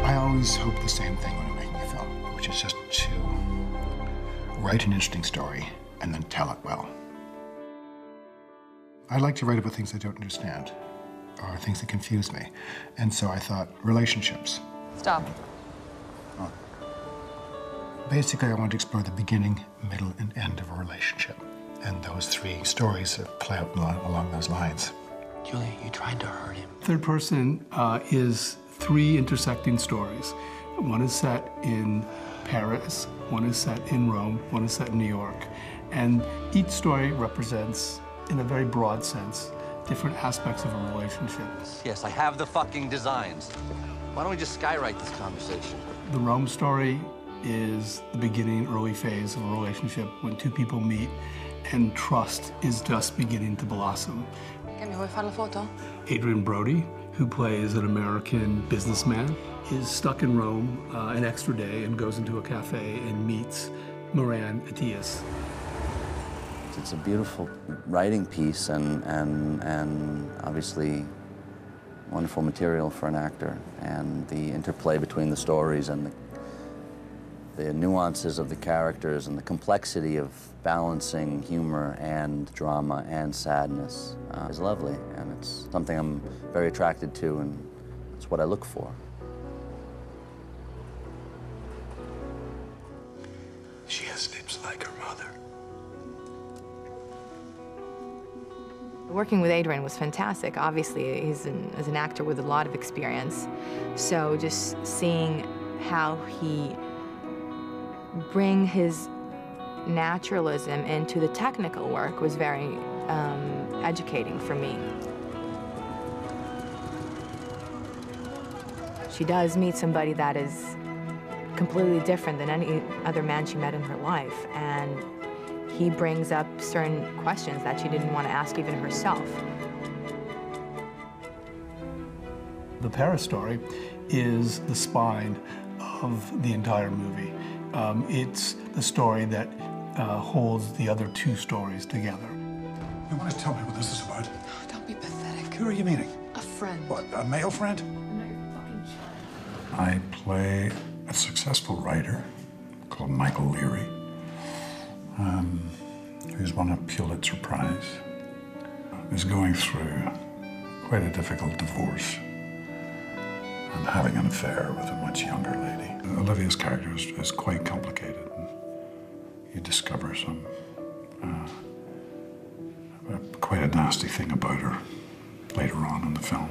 I always hope the same thing when I'm making a film, which is just to write an interesting story and then tell it well. I like to write about things I don't understand, or things that confuse me. And so I thought, relationships. Stop. Oh. Basically, I wanted to explore the beginning, middle, and end of a relationship. And those three stories that play out along those lines. Julia, you tried to hurt him. Third person is three intersecting stories. One is set in Paris, one is set in Rome, one is set in New York. And each story represents, in a very broad sense, different aspects of a relationship. Yes, I have the fucking designs. Why don't we just skywrite this conversation? The Rome story is the beginning, early phase of a relationship when two people meet and trust is just beginning to blossom. Mi vuoi fare la foto? Adrian Brody, who plays an American businessman, is stuck in Rome an extra day and goes into a cafe and meets Moran Atias. It's a beautiful writing piece and obviously wonderful material for an actor. And the interplay between the stories and the nuances of the characters and the complexity of balancing humor and drama and sadness is lovely. And it's something I'm very attracted to, and it's what I look for. She has lips like her mother. Working with Adrian was fantastic. Obviously, he's an actor with a lot of experience. So just seeing how he bring his naturalism into the technical work was very educating for me. She does meet somebody that is completely different than any other man she met in her life, and he brings up certain questions that she didn't want to ask even herself. The Paris story is the spine of the entire movie. It's the story that holds the other two stories together. You want to tell me what this is about? Oh, don't be pathetic. Who are you meeting? A friend. What, a male friend? I'm not your fucking child. I play a successful writer called Michael Leary, who's won a Pulitzer Prize, is going through quite a difficult divorce and having an affair with a much younger lady. Olivia's character is quite complicated, and you discover some quite a nasty thing about her later on in the film.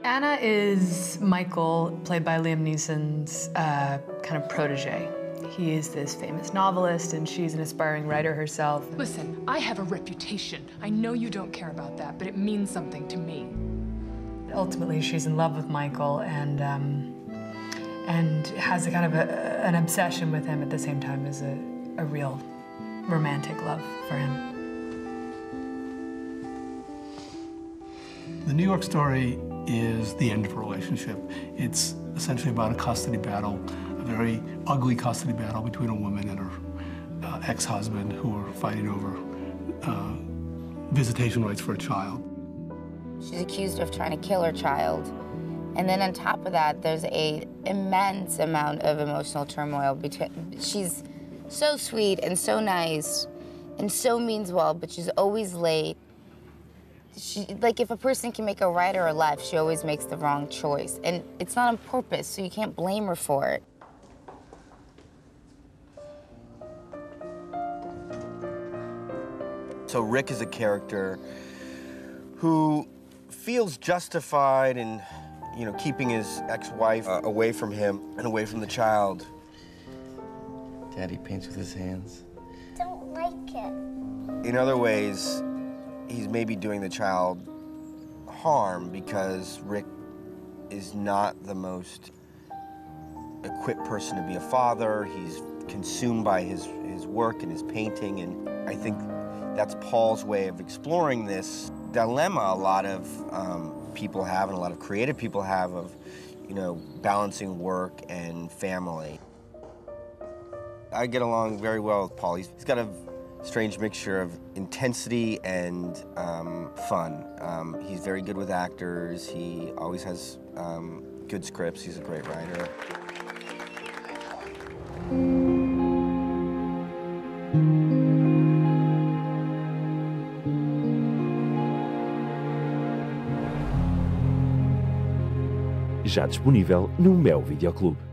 Anna is Michael, played by Liam Neeson's kind of protege. He is this famous novelist, and she's an aspiring writer herself. Listen, I have a reputation. I know you don't care about that, but it means something to me. Ultimately, she's in love with Michael and has a kind of an obsession with him at the same time as a real romantic love for him. The New York story is the end of a relationship. It's essentially about a custody battle, a very ugly custody battle between a woman and her ex-husband who are fighting over visitation rights for a child. She's accused of trying to kill her child. And then on top of that, there's an immense amount of emotional turmoil between. She's so sweet and so nice and so means well, but she's always late. Like, if a person can make a right or a left, she always makes the wrong choice. And it's not on purpose, so you can't blame her for it. So Rick is a character who feels justified in, you know, keeping his ex-wife away from him and away from the child. Daddy paints with his hands. Don't like it. In other ways, he's maybe doing the child harm because Rick is not the most equipped person to be a father. He's consumed by his work and his painting, and I think that's Paul's way of exploring this dilemma a lot of people have and a lot of creative people have of, you know, balancing work and family. I get along very well with Paul. He's got a strange mixture of intensity and fun. He's very good with actors. He always has good scripts. He's a great writer. Já disponível no MEO VideoClube.